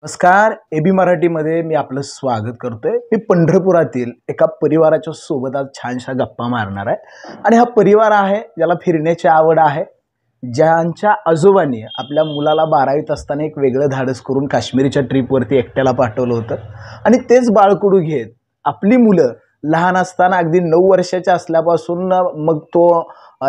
नमस्कार. एबी मराठीमध्ये मी आपलं स्वागत करतोय. मी पंढरपुरातील एका परिवाराच्या सोबत आज छानशा गप्पा मारणार आहे आणि हा परिवार आहे ज्याला फिरण्याची आवड आहे, ज्यांच्या आजोबांनी आपल्या मुलाला 12वीत असताना एक वेगळं धाडस करून काश्मीरच्या ट्रिपवरती एकट्याला पाठवलं होतं आणि तेच बाळकडू घेत आपली मुलं लहान असताना अगदी 9 वर्षाच्या असल्यापासून मग तो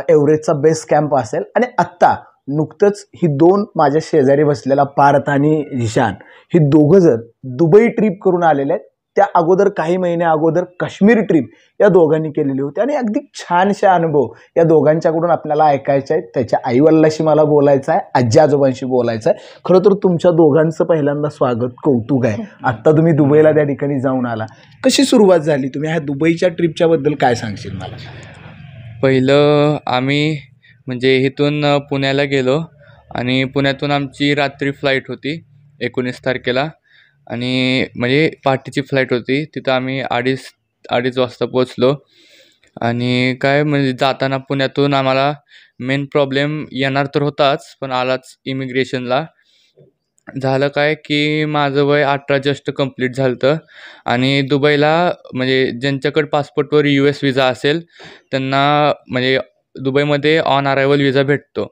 एव्हरेजचा बेस कॅम्प असेल आणि आत्ता नुकतंच ही 2 माझ्या शेजारी बसलेला पार्थ आणि झिशान ही दोघं जण दुबई ट्रिप करून आलेले आहेत. त्या अगोदर काही महिन्या अगोदर काश्मीर ट्रिप या दोघांनी केलेली होती आणि अगदी छानशा अनुभव या दोघांच्याकडून आपल्याला ऐकायचे आहेत. त्याच्या आईवडिलांशी मला बोलायचं आहे, आजी आजोबांशी बोलायचं आहे. खरं तर तुमच्या दोघांचं पहिल्यांदा स्वागत, कौतुक आहे. आत्ता तुम्ही दुबईला त्या ठिकाणी जाऊन आला, कशी सुरुवात झाली? तुम्ही ह्या दुबईच्या ट्रिपच्या बद्दल काय सांगशील मला? पहिलं आम्ही म्हणजे इथून पुण्याला गेलो आणि पुण्यातून आमची रात्री फ्लाईट होती 19 तारखेला आणि म्हणजे पहाटेची फ्लाईट होती. तिथं आम्ही अडीच वाजता पोचलो आणि काय म्हणजे जाताना पुण्यातून आम्हाला मेन प्रॉब्लेम येणार तर होताच, पण आलाच इमिग्रेशनला. झालं काय की माझं वय 18 जस्ट कंप्लीट झालं होतं आणि दुबईला म्हणजे ज्यांच्याकडे पासपोर्टवर US विजा असेल त्यांना म्हणजे दुबईमध्ये ऑन अरायवल विजा भेटतो.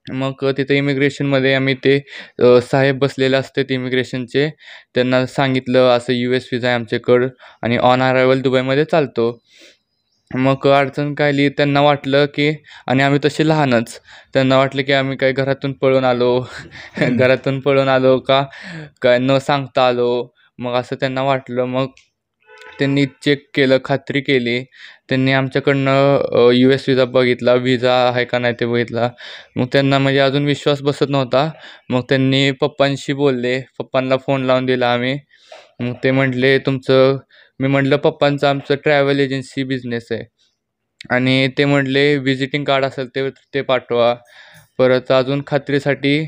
मग तिथे इमिग्रेशनमध्ये आम्ही ते साहेब बसलेले असतात इमिग्रेशनचे, त्यांना सांगितलं असं US विजा आहे आमच्याकडं आणि ऑन अरायवल दुबईमध्ये चालतो. मग अडचण काय आली, त्यांना वाटलं की आणि आम्ही तसे लहानच, त्यांना वाटलं की आम्ही काय घरातून पळून आलो घरातून पळून आलो का काय न सांगता आलो. मग असं त्यांना वाटलं. मग त्यांनी चेक केलं, खात्री केली. त्यांनी आमच्याकडनं US विजा बघितला, विजा आहे का नाही ते बघितला. मग त्यांना म्हणजे अजून विश्वास बसत नव्हता. मग त्यांनी पप्पांशी बोलले, पप्पांना फोन लावून दिला आम्ही. मग ते म्हटले मी म्हटलं पप्पांचं आमचं ट्रॅव्हल एजन्सी बिझनेस आहे आणि ते म्हटले व्हिजिटिंग कार्ड असेल ते पाठवा. परत अजून खात्रीसाठी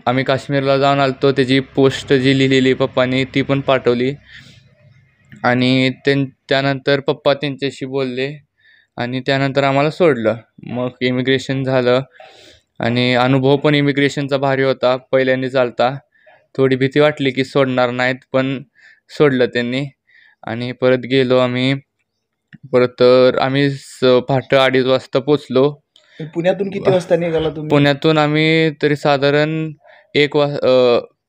आम्ही काश्मीरला जाऊन आलो होतो, त्याची पोस्ट जी लिहिलेली पप्पांनी ती पण पाठवली आणि त्यानंतर पप्पा त्यांच्याशी बोलले आणि त्यानंतर आम्हाला सोडलं. मग इमिग्रेशन झालं आणि अनुभव पण इमिग्रेशनचा भारी होता. पहिल्यांदा चालता थोडी भीती वाटली की सोडणार नाहीत, पण सोडलं त्यांनी आणि परत गेलो आम्ही. परत आम्ही पहाटे 2:30 वाजता पोचलो. पुण्यातून किती वाजता निघाला तुम्ही? पुण्यातून आम्ही तरी साधारण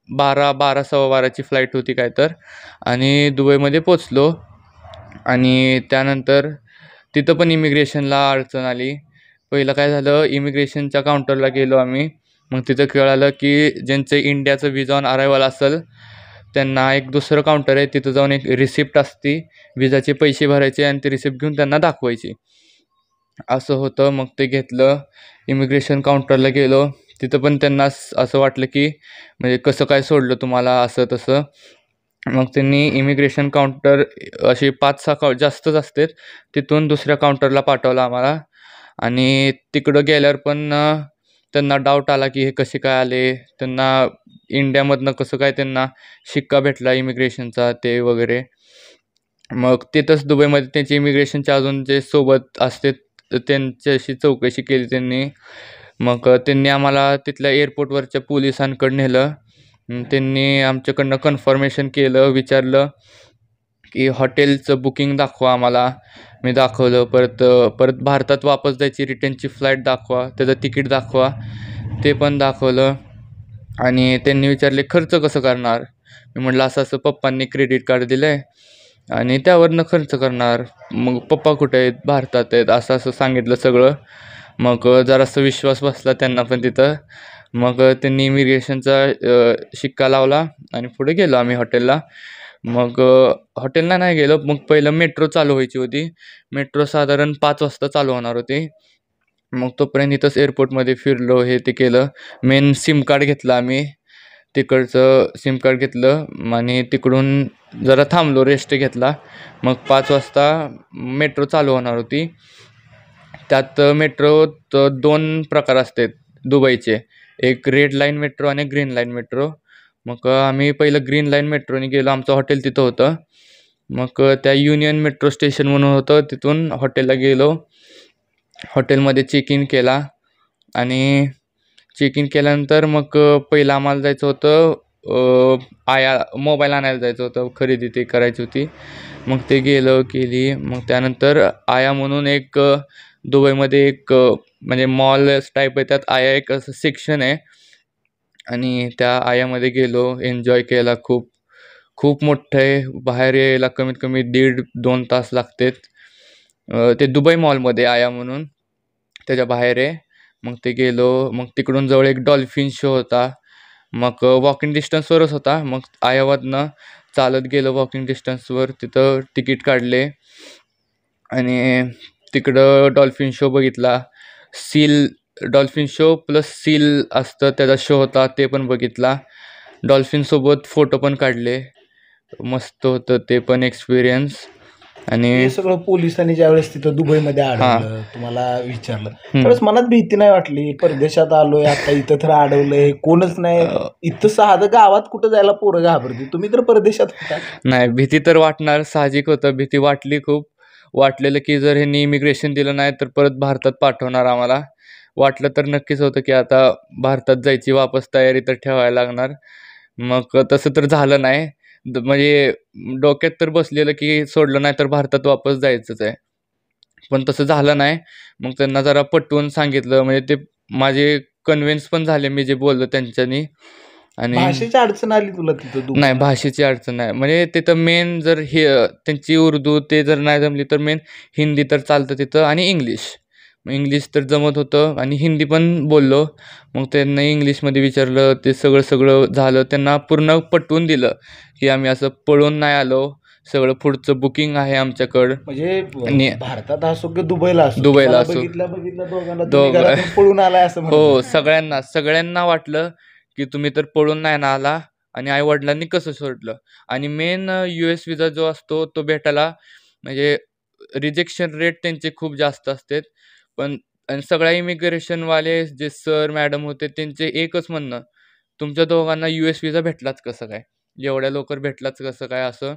12 सव्वा 12ची फ्लाईट होती काय तर आणि दुबईमध्ये पोचलो आणि त्यानंतर तिथं पण इमिग्रेशनला अडचण आली. पहिलं काय झालं, इमिग्रेशनच्या काउंटरला गेलो आम्ही. मग तिथं कळालं की ज्यांचं इंडियाचं विजा ऑन अरायवल असेल त्यांना एक दुसरं काउंटर आहे, तिथं जाऊन एक रिसिप्ट असते, विजाचे पैसे भरायचे आणि ती रिसिप्ट घेऊन त्यांना दाखवायची. असं होतं. मग ते घेतलं, इमिग्रेशन काउंटरला गेलो. तिथं पण त्यांना असं वाटलं की म्हणजे कसं काय सोडलं तुम्हाला असं तसं. मग त्यांनी इमिग्रेशन काउंटर असे 5-6 जास्तच असतात, तिथून दुसऱ्या काउंटरला पाठवलं आम्हाला आणि तिकडं गेल्यावर पण त्यांना डाऊट आला की हे कसे काय आले. त्यांना इंडियामधनं कसं काय त्यांना शिक्का भेटला इमिग्रेशनचा ते वगैरे. मग तिथंच दुबईमध्ये त्यांचे इमिग्रेशनचे अजून जे सोबत असते त्यांच्याशी चौकशी केली त्यांनी. मग त्यांनी आम्हाला तिथल्या एअरपोर्टवरच्या पोलिसांकडे नेलं. त्यांनी आमच्याकडनं कन्फर्मेशन केलं, विचारलं की हॉटेलचं बुकिंग दाखवा आम्हाला. मी दाखवलं. परत भारतात वापस जायची रिटर्नची फ्लाईट दाखवा, त्याचं तिकीट दाखवा, ते पण दाखवलं आणि त्यांनी विचारले खर्च कसं करणार. मी म्हटलं असं असं पप्पांनी क्रेडिट कार्ड दिलं आहे आणि त्यावरनं खर्च करणार. मग पप्पा कुठे आहेत? भारतात आहेत, असं असं सांगितलं सगळं. मग जरासं विश्वास बसला त्यांना पण तिथं. मग त्यांनी इमिग्रेशनचा शिक्का लावला आणि पुढे गेलो आम्ही हॉटेलला. मग हॉटेलला नाही गेलो, मग पहिलं मेट्रो चालू व्हायची होती. मेट्रो साधारण 5 वाजता चालू होणार होती. मग तोपर्यंत इथंच एअरपोर्टमध्ये फिरलो, हे ते केलं. मेन सिम कार्ड घेतलं आम्ही, तिकडचं सिम कार्ड घेतलं आणि तिकडून जरा थांबलो, रेस्ट घेतला. मग 5 वाजता मेट्रो चालू होणार होती. त्यात मेट्रोत 2 प्रकार असतात दुबईचे, एक रेड लाईन मेट्रो आणि ग्रीन लाईन मेट्रो. मग आम्ही पहिलं ग्रीन लाईन मेट्रोने गेलो, आमचं हॉटेल तिथं होतं. मग त्या युनियन मेट्रो स्टेशन म्हणून होतं, तिथून हॉटेलला गेलो. हॉटेलमध्ये चेक इन केला आणि चेक इन केल्यानंतर मग पहिलं आम्हाला जायचं होतं आया मोबाईल आणायला जायचं होतं, खरेदी ते करायची होती. मग ते गेलो केली. मग त्यानंतर आया म्हणून एक दुबईमध्ये एक म्हणजे मॉल टाईप आहे, त्यात आया एक असं सेक्शन आहे. आणि त्या आयामध्ये गेलो, एन्जॉय केला खूप. खूप मोठं आहे, बाहेर यायला कमीत कमी 1.5-2 तास लागतात. ते दुबई मॉलमध्ये आया म्हणून त्याच्या बाहेर आहे. मग ते गेलो. मग तिकडून जवळ एक डॉल्फिन शो होता. मग वॉकिंग डिस्टन्सवरच होता. मग आयावरनं चालत गेलो वॉकिंग डिस्टन्सवर, तिथं तिकीट काढले आणि तिकडं डॉल्फिन शो बघितला. Seal dolphin show plus seal असतं त्याचा शो होता, ते पण बघितला. डॉल्फिनसोबत फोटो पण काढले. मस्त होतं ते पण एक्सपिरियन्स. आणि हे सगळं पोलिसांनी ज्यावेळेस तिथं दुबईमध्ये हां. अडवलं, तुम्हाला विचारलं त्यावेळेस मनात भीती नाही वाटली? परदेशात आलोय आता, इथं तर अडवलंय, कोणच नाही, इथं साधं गावात कुठं जायला पोरं घाबरते, तुम्ही तर परदेशात होता. नाही, भीती तर वाटणार, साहजिक होतं. भीती वाटली खूप. वाटलेलं की जर ह्यांनी इमिग्रेशन दिलं नाही तर परत भारतात पाठवणार आम्हाला. वाटलं तर नक्कीच होतं की आता भारतात जायची वापस तयारी तर ठेवायला लागणार. मग तसं तर झालं नाही. म्हणजे डोक्यात तर बसलेलं की सोडलं नाही तर भारतात वापस जायचंच आहे. पण तसं झालं नाही. मग त्यांना जरा पटवून सांगितलं, म्हणजे ते माझे कन्व्हिन्स पण झाले मी जे बोललो त्यांच्यानी. आणि भाषेची अडचण आली तुला तिथं नाही, दुबईला? भाषेची अडचण नाही. म्हणजे तिथं मेन जर हे त्यांची उर्दू ते जर नाही जमली तर मेन हिंदी तर चालतं तिथं आणि इंग्लिश. मग इंग्लिश तर जमत होतं आणि हिंदी पण बोललो. मग त्यांना इंग्लिशमध्ये विचारलं, ते सगळं झालं. त्यांना पूर्ण पटवून दिलं की आम्ही असं पळून नाही आलो, सगळं पुढचं बुकिंग आहे आमच्याकडं. म्हणजे आणि भारतात असो की दुबईला असो, दुबईला तुम्हाला असो, बघितल्या दोघांना तुम्ही दोघ घरातून पळून आलाय असं म्हणत हो, होते. सगळ्यांना वाटलं की तुम्ही तर पळून नाही ना आला, आणि आई-वडिलांनी कसं सोडलं. आणि मेन US व्हिसा जो असतो तो भेटायला म्हणजे रिजेक्शन रेट त्यांचे खूप जास्त असतात. पण आणि सगळ्या इमिग्रेशनवाले जे सर मॅडम होते त्यांचे एकच म्हणणं, तुमच्या दोघांना US व्हिसा भेटलाच कसं काय? एवढ्या लवकर भेटलाच कसं काय असं.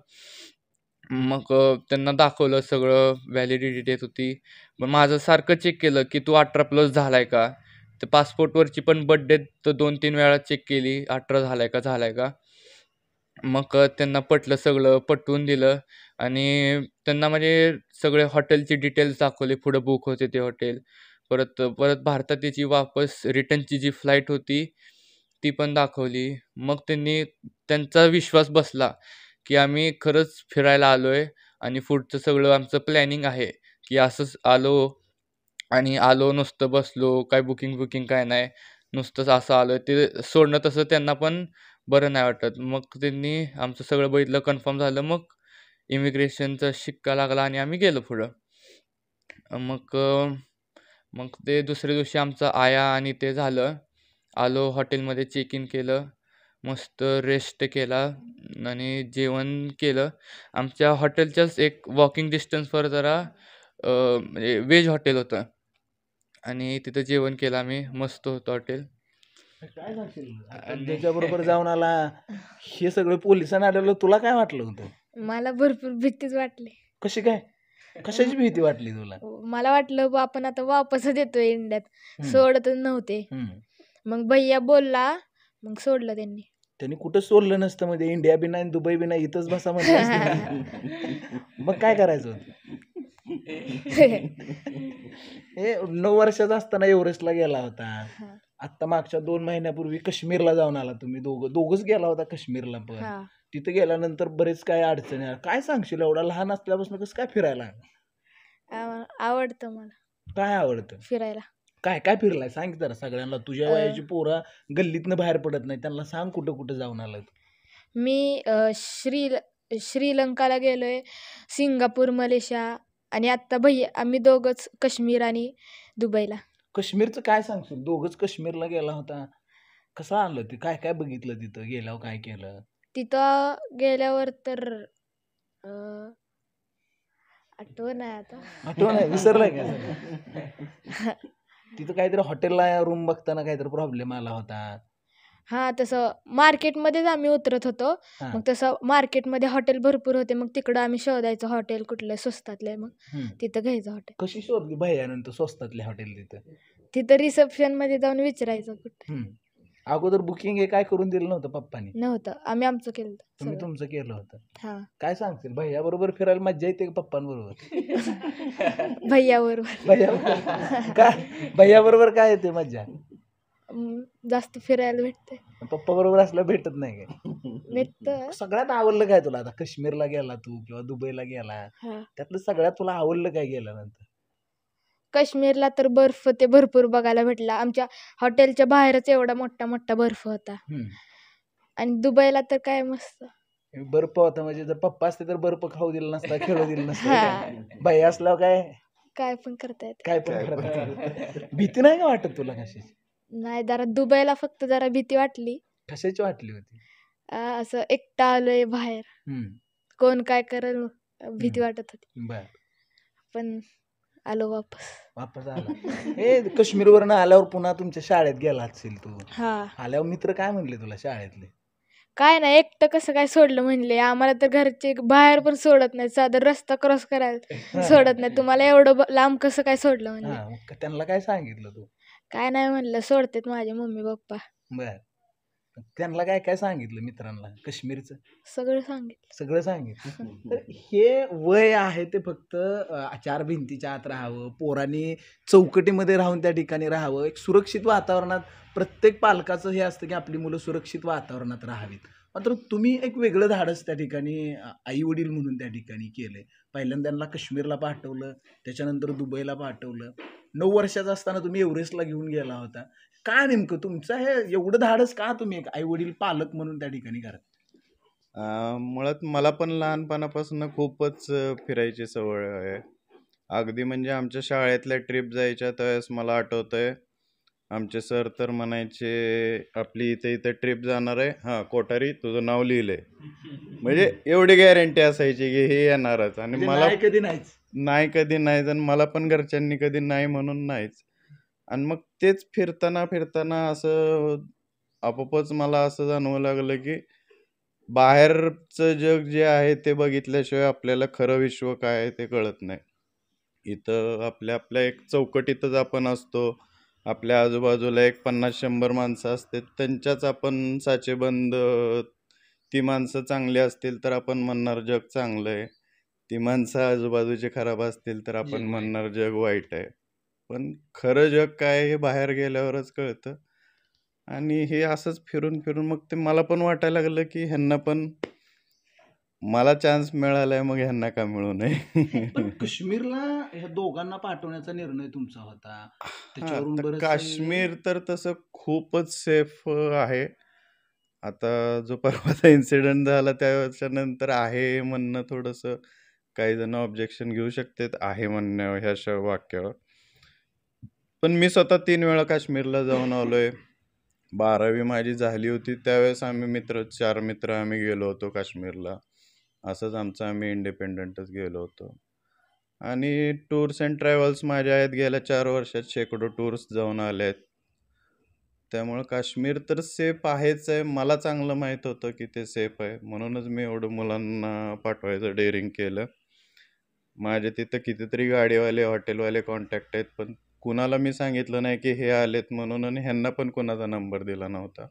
मग त्यांना दाखवलं सगळं, व्हॅलिडिटी डेट होती. मग माझं सारखं चेक केलं की तू 18+ झालाय का? तर पासपोर्टवरची पण बर्थ डेट तर 2-3 वेळा चेक केली, 18 झालाय का? मग त्यांना पटलं, सगळं पटवून दिलं. आणि त्यांना म्हणजे सगळे हॉटेलची डिटेल्स दाखवले, पुढं बुक होते ते हॉटेल. परत परत भारतात त्याची वापस रिटर्नची जी फ्लाईट होती ती पण दाखवली. मग त्यांचा विश्वास बसला की आम्ही खरंच फिरायला आलोय आणि पुढचं सगळं आमचं प्लॅनिंग आहे, की असंच आलो नुसतं बसलो, काय बुकिंग काय नाही, नुसतंच असं आलोय. ते सोडणं तसं त्यांना पण बरं नाही वाटत. मग त्यांनी आमचं सगळं बघितलं, कन्फर्म झालं. मग इमिग्रेशनचा शिक्का लागला आणि आम्ही गेलो पुढं. मग मग ते दुसऱ्या दिवशी आमचं आया आणि ते झालं. आलो हॉटेलमध्ये चेक इन केलं, मस्त रेस्ट केला आणि जेवण केलं. आमच्या हॉटेलच्याच एक वॉकिंग डिस्टन्सवर जरा म्हणजे व्हेज हॉटेल होतं आणि तिथं जेवण केलं आम्ही. मस्त होतं हॉटेल. काय सांगशील त्याच्याबरोबर जाऊन आला, हे सगळं पोलिसांना अडवलं, तुला काय वाटलं होतं? मला भरपूर भीतीच वाटली. कशी काय, कशाची भीती वाटली तुला? मला वाटलं बा आपण आता वापसच येतोय इंडियात, हम्म. सोडतच नव्हते. मग भैया बोलला, मग सोडलं त्यांनी. त्यांनी कुठं सोडलं नसतं, म्हणजे इंडिया बी नाही दुबई बी नाही, इथंच बसा म्हणलं असतं. मग काय करायचं होतं? हे 9 वर्षाचा असताना एव्हरेस्टला गेला होता. आता मागच्या 2 महिन्यापूर्वी काश्मीरला जाऊन आला तुम्ही दोघंच गेला होता काश्मीरला. पण तिथे गेल्यानंतर बरेच काय अडचणी आल्या. काय सांगशील, एवढा लहान असल्यापासून कसं काय फिरायला? आवडतं मला काय आवडतं फिरायला. काय काय फिरलाय सांग जरा सगळ्यांना. तुझ्या वयाची पोरा गल्लीतनं बाहेर पडत नाही, त्यांना सांग कुठं कुठं जाऊन आलाय. मी श्रीलंकाला गेलोय, सिंगापूर, मलेशिया, आणि आत्ता भैया आम्ही दोघंच काश्मीर आणि दुबईला. काश्मीरचं काय सांगशील? दोघंच काश्मीरला गेला होता, कसं आलं ते? काय काय बघितलं तिथं गेल्यावर, काय केलं तिथं गेल्यावर तर आठवण आहे आता. आठवण आहे, विसरलाय का? तिथं काहीतरी हॉटेलला रूम बघताना काहीतरी प्रॉब्लेम आला होता. हा, तसं मार्केटमध्येच आम्ही उतरत होतो. मग तसं मार्केटमध्ये हॉटेल भरपूर होते, मग तिकडं आम्ही शोधायचं हॉटेल कुठलं स्वस्तातले, मग तिथं घ्यायचं हॉटेल. कशी शोधली भैयानंतर स्वस्तातले हॉटेल? तिथं रिसेप्शन मध्ये जाऊन विचारायचं कुठं. अगोदर बुकिंग हे काय करून दिलं नव्हतं पप्पानी? नव्हतं, आम्ही आमचं केलं तुम्ही सगळं. तुमचं केलं होतं. हा. काय सांगतील भैया बरोबर फिरायला मज्जा येते का पप्पांबरोबर? भैयाबरोबर. भैया काय भैया बरोबर काय येते मज्जा? जास्त फिरायला भेटते. पप्पा बरोबर असलं भेटत नाही काय? भेटतं. सगळ्यात आवडलं काय तुला? आता काश्मीरला गेला तू किंवा दुबईला गेला, हा. त्यातलं सगळ्यात तुला आवडलं काय गेल्यानंतर? काश्मीरला तर बर्फ ते भरपूर बघायला भेटला. आमच्या हॉटेलच्या बाहेरच एवढा मोठा मोठा बर्फ होता. आणि दुबईला तर काय मस्त. बर्फ होता म्हणजे जर पप्पा असते तर बर्फ खाऊ दिला नसता, खेळू दिलं हा. नसतं. भैया असल्यावर काय काय पण करता येत. काय पण करता. भीती नाही का वाटत तुला कशाची? नाही, जरा दुबईला फक्त जरा भीती वाटली. कशाची वाटली होती? असं एकटा आलोय बाहेर, कोण काय करेल भीती वाटत होती. बर. पण आलो वापस. वापस आला. हे काश्मीरवरनं आल्यावर पुन्हा तुमच्या शाळेत गेला असेल तू. हा. आल्यावर मित्र काय म्हणले तुला शाळेतले? काय नाही, एकटं कसं काय सोडलं म्हणले. आम्हाला तर घरचे बाहेर पण सोडत नाही, साधा रस्ता क्रॉस करायला सोडत नाही. तुम्हाला एवढं लांब कसं काय सोडलं म्हणले. मग त्यांना काय सांगितलं तू? काय नाही म्हणलं, सोडतेत माझे मम्मी पप्पा. बर. त्यांना काय काय सांगितलं मित्रांना काश्मीरचं? सगळं सांगितलं. सगळं सांगितलं. तर हे वय आहे ते फक्त चार भिंतीच्या आत राहावं, पोरांनी चौकटीमध्ये राहून त्या ठिकाणी राहावं, एक सुरक्षित वातावरणात. प्रत्येक पालकाचं हे असतं की आपली मुलं सुरक्षित वातावरणात राहावीत. मात्र तुम्ही एक वेगळं धाडस त्या ठिकाणी आई वडील म्हणून त्या ठिकाणी केलंय. पहिल्यांदा त्यांना काश्मीरला पाठवलं, त्याच्यानंतर दुबईला पाठवलं. 9 वर्षाचा असताना तुम्ही एव्हरेस्टला घेऊन गेला होता. काय नेमकं तुमचं हे एवढं धाडस का तुम्ही एक आई वडील पालक म्हणून त्या ठिकाणी करता? मुळात मला पण लहानपणापासून खूपच फिरायची सवय आहे. अगदी म्हणजे आमच्या शाळेतल्या ट्रिप जायच्या त्यावेळेस मला आठवतंय, आमचे सर तर म्हणायचे, आपली इथे इथे ट्रिप जाणार आहे, हां कोठारी तुझं नाव लिहिलंय. म्हणजे एवढी गॅरंटी असायची की हे येणारच. आणि म्हणजे मला नाही कधी नाहीच. नाही कधी नाहीच, आणि मला पण घरच्यांनी कधी नाही म्हणून नाहीच. आणि मग तेच फिरताना फिरताना असं आपोआपच मला असं जाणवं लागलं की बाहेरचं जग जे आहे ते बघितल्याशिवाय आपल्याला खरं विश्व काय आहे ते कळत नाही. इथं आपल्या आपल्या एक चौकटीतच आपण असतो. आपल्या आजूबाजूला एक 50-100 माणसं असतात, त्यांच्याच आपण साचेबंद. ती माणसं चांगली असतील तर आपण म्हणणार जग चांगलं आहे, ती माणसं आजूबाजूची खराब असतील तर आपण म्हणणार जग वाईट आहे. पण खरं जग काय हे बाहेर गेल्यावरच कळतं. आणि हे असंच फिरून फिरून मग ते मला पण वाटायला लागलं की ह्यांना पण मला चान्स मिळालाय, मग ह्यांना का मिळू नये. पण काश्मीरला ह्या दोघांना पाठवण्याचा निर्णय तुमचा होता. त्याच्यावरून बरंच काश्मीर तर तसं खूपच सेफ आहे. आता जो परवाचा इन्सिडेंट झाला त्याच्यानंतर आहे म्हणणं थोडंसं, काही जण ऑब्जेक्शन घेऊ शकतात आहे म्हणणं ह्या वाक्यावर. पण मी स्वतः 3 वेळा काश्मीरला जाऊन आलोय. 12वी माझी झाली होती त्यावेळेस आम्ही 4 मित्र आम्ही गेलो होतो काश्मीरला. असंच आम्ही इंडिपेंडंटच गेलो होतो. आणि टूर्स अँड ट्रॅव्हल्स माझ्या आहेत, गेल्या 4 वर्षात शेकडो टूर्स जाऊन आले आहेत. त्यामुळं काश्मीर तर सेफ आहेच आहे. मला चांगलं माहीत होतं की ते सेफ आहे, म्हणूनच मी एवढं मुलांना पाठवायचं डेअरिंग केलं. माझे तिथं कितीतरी गाडीवाले हॉटेलवाले कॉन्टॅक्ट आहेत, पण कुणाला मी सांगितलं नाही की हे आलेत म्हणून, आणि ह्यांना पण कोणाचा नंबर दिला नव्हता.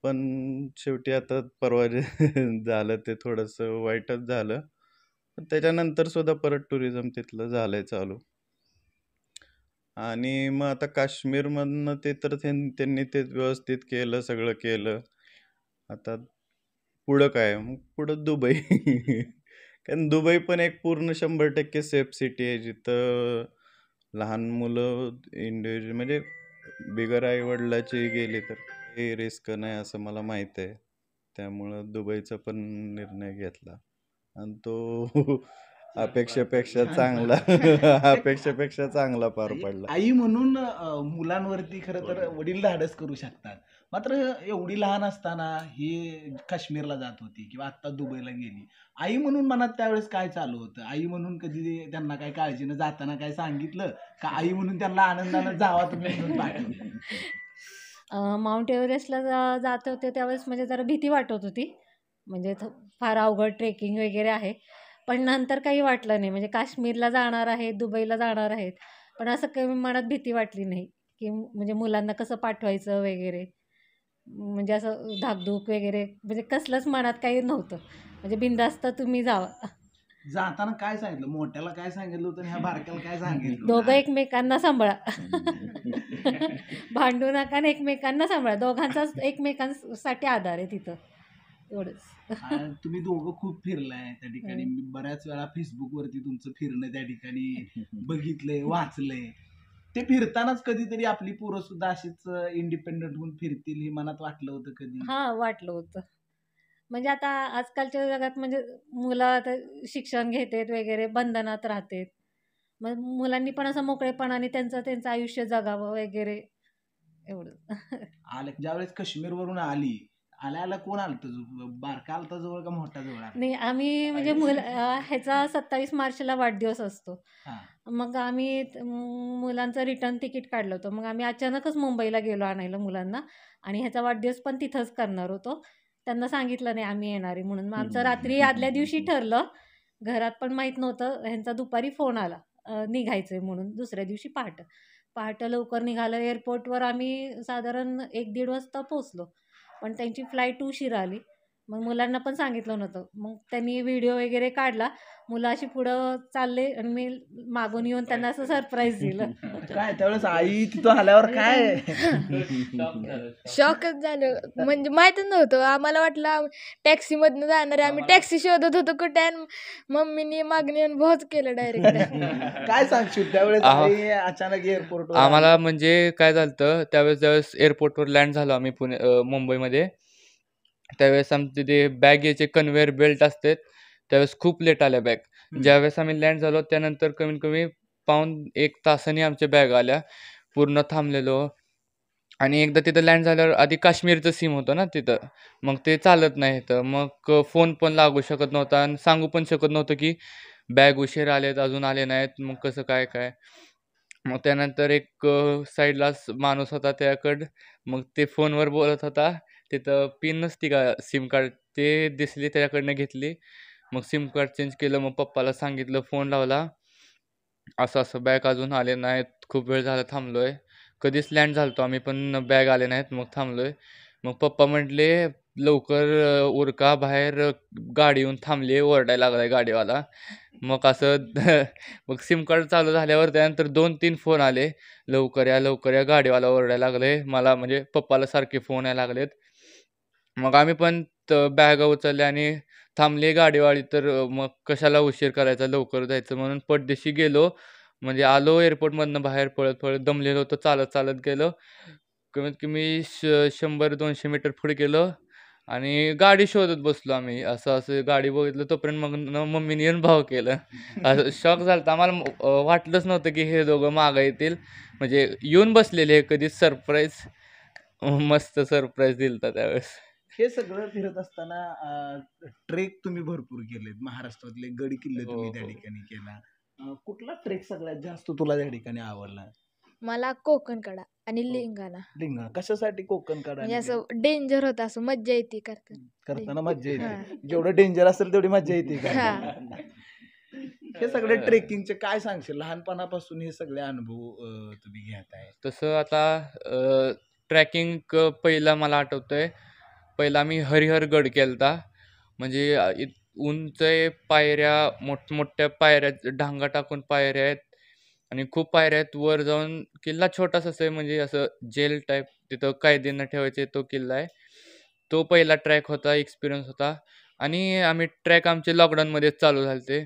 पण शेवटी आता परवा जे झालं ते थोडंसं वाईटच झालं. पण त्याच्यानंतर सुद्धा परत टुरिझम तिथलं झालंय चालू. आणि मग आता काश्मीरमधनं ते तर त्यांनी ते व्यवस्थित केलं, सगळं केलं. आता पुढं काय, मग पुढं दुबई. कारण दुबई पण एक पूर्ण 100% सेफ सिटी आहे, जिथं लहान मुलं इंडिव्हिज्युअल म्हणजे बिगर आई वडिलाची गेली तर काही रिस्क नाही असं मला माहीत आहे. त्यामुळं दुबईचा पण निर्णय घेतला, आणि तो अपेक्षेपेक्षा चांगला पार पडला. आई म्हणून मुलांवरती खरं तर वडील धाडस करू शकतात. मात्र एवढी लहान असताना ही काश्मीरला जात होती किंवा आता दुबईला गेली, आई म्हणून मनात त्यावेळेस काय चालू होतं? आई म्हणून कधी त्यांना काय काळजीनं जाताना काय सांगितलं का? आई म्हणून त्यांना आनंदानं जावा तुम्ही म्हणून पाठवलं? माउंट एव्हरेस्टला जात होते त्यावेळेस म्हणजे जरा भीती वाटत होती, म्हणजे फार अवघड ट्रेकिंग वगैरे आहे. पण नंतर काही वाटलं नाही, म्हणजे काश्मीरला जाणार आहे, दुबईला जाणार आहेत, पण असं काही मनात भीती वाटली नाही. की म्हणजे मुलांना कसं पाठवायचं वगैरे. म्हणजे असं धाकधूक वगैरे म्हणजे कसलंच मनात काही नव्हतं. म्हणजे बिनधास्त तुम्ही जावा. जाताना काय सांगितलं, मोठ्याला काय सांगितलं होतं आणि ह्या बारक्याला काय सांगितलं दोघं होतं? एकमेकांना सांभाळा. भांडू नका आणि एकमेकांना सांभाळा. दोघांचाच एकमेकांसाठी आधार आहे तिथं. एवढंच. आणि तुम्ही दोघं खूप फिरलाय त्या ठिकाणी. मी बऱ्याच वेळा फेसबुकवरती तुमचं फिरणं त्या ठिकाणी बघितलंय, वाचलंय. ते फिरतानाच कधीतरी आपली पोरं सुद्धा अशीच इंडिपेंडंट होऊन फिरतील हे मनात वाटलं होतं कधी? हां, वाटलं होतं. म्हणजे आता आजकालच्या जगात म्हणजे मुलं आता शिक्षण घेतात वगैरे, बंधनात राहतात. मग मुलांनी पण असं मोकळेपणाने त्यांचं आयुष्य जगावं वगैरे एवढं. आलं ज्यावेळेस काश्मीरवरून आल्या कोण आलतं? बारका आलता जवळ का मोठा जवळ आला? नाही आम्ही म्हणजे ह्याचा 27 मार्चला वाढदिवस असतो. हा. मग आम्ही मुलांचं रिटर्न तिकीट काढलं होतं. मग आम्ही अचानकच मुंबईला गेलो आणायला मुलांना आणि ह्याचा वाढदिवस पण तिथंच करणार होतो. त्यांना सांगितलं नाही आम्ही येणार आहे म्हणून. मग आमचं रात्री आदल्या दिवशी ठरलं. घरात पण माहीत नव्हतं. ह्यांचा दुपारी फोन आला निघायचं आहे म्हणून दुसऱ्या दिवशी पहाटे लवकर निघालं. एअरपोर्टवर आम्ही साधारण 1-1.5 वाजता पोहोचलो. पण त्यांची फ्लाईट उशिरा आली. मग मुलांना पण सांगितलं नव्हतं. मग त्यांनी व्हिडिओ वगैरे काढला. मुलं अशी पुढं चालले आणि मी मागून येऊन त्यांना असं सरप्राईज दिलं. काय त्यावेळेस आई तिथं आल्यावर काय? शॉकच झालं. म्हणजे माहीतच नव्हतं. आम्हाला वाटलं टॅक्सीमधनं जाणार आहे. आम्ही टॅक्सी शोधत होतो कुठे आणि मम्मीने मागणी आणि भोज केलं डायरेक्ट. काय सांगशील त्यावेळेस आई अचानक एअरपोर्ट आम्हाला म्हणजे काय झालं ज्यावेळेस एअरपोर्टवर लँड झालो आम्ही मुंबईमध्ये, त्यावेळेस आमचे ते बॅग याचे कन्व्हेअर बेल्ट असतात त्यावेळेस खूप लेट आल्या बॅग. ज्यावेळेस आम्ही लँड झालो त्यानंतर कमीत कमी पाऊण 1 तासाने आमच्या बॅग आल्या. पूर्ण थांबलेलो आणि एकदा तिथं लँड झाल्यावर आधी काश्मीरचं सिम होतं ना तिथं, मग ते चालत नाही तर मग फोन पण लागू शकत नव्हता आणि सांगू पण शकत नव्हतं की बॅग उशीर आलेत अजून आले नाहीत. मग कसं काय मग त्यानंतर एक साईडलाच माणूस होता त्याकडं, मग ते फोनवर बोलत होता. तिथं पिन नसती का सिम कार्ड ते दिसली त्याच्याकडनं घेतली. मग सिम कार्ड चेंज केलं. मग पप्पाला सांगितलं, फोन लावला, असं बॅग अजून आले नाहीत, खूप वेळ झाला थांबलोय. कधीच लँड झालतो आम्ही पण बॅग आले नाहीत, मग थांबलोय. मग पप्पा म्हटले लवकर उरका बाहेर, गाडी येऊन थांबली, ओरडायला लागलाय गाडीवाला. मग असं मग सिम कार्ड चालू झाल्यावर त्यानंतर 2-3 फोन आले, लवकर या लवकर या, गाडीवाला ओरडायला लागले मला, म्हणजे पप्पाला सारखे फोन यायला लागलेत. मग आम्ही पण बॅगा उचलल्या आणि थांबली गाडीवाली, तर मग कशाला उशीर करायचा, लवकर जायचं म्हणून पटदिशी गेलो. म्हणजे आलो एअरपोर्टमधनं बाहेर पळत पळत, दमलेलो होतो, चालत चालत गेलो. कमीत कमी 100-200 मीटर पुढे गेलो आणि गाडी शोधत बसलो आम्ही. असं गाडी बघितलं तोपर्यंत मग मम्मीने येऊन भाव केलं. असं शॉक झालं आम्हाला. वाटलंच नव्हतं की हे दोघं मागं येतील. म्हणजे येऊन बसलेले, कधीच सरप्राईज, मस्त सरप्राईज दिलता त्यावेळेस. हे सगळं फिरत असताना ट्रेक तुम्ही भरपूर केलेत. महाराष्ट्रातले गड किल्ले तुम्ही त्या ठिकाणी केला. कुठला ट्रेक सगळ्यात जास्त तुला त्या ठिकाणी आवडला? मला कोकण कडा आणि लिंगाणा. लिंगाणा. कशासाठी कोकण कडा? म्हणजे असं डेंजर होतं, असं मज्जा येते करताना मज्जा येते. जेवढं डेंजर असेल तेवढी मज्जा येते का? हा. हे सगळे ट्रेकिंगचे काय सांगशील? लहानपणापासून हे सगळे अनुभव तुम्ही घेताय. तसं आता ट्रॅकिंग पहिला मला आठवतंय, पहिला मी हरिहरगड केलता. म्हणजे उंच आहे, पायऱ्या मोठमोठ्या पायऱ्या, ढांगा टाकून पायऱ्या आहेत आणि खूप पायऱ्या आहेत. वर जाऊन किल्ला छोटासाच आहे, म्हणजे असं जेल टाईप, तिथं कैद्यांना ठेवायचे, तो किल्ला आहे. तो पहिला ट्रॅक होता, एक्सपिरियन्स होता. आणि आम्ही ट्रॅक आमचे लॉकडाऊनमध्येच चालू झाले.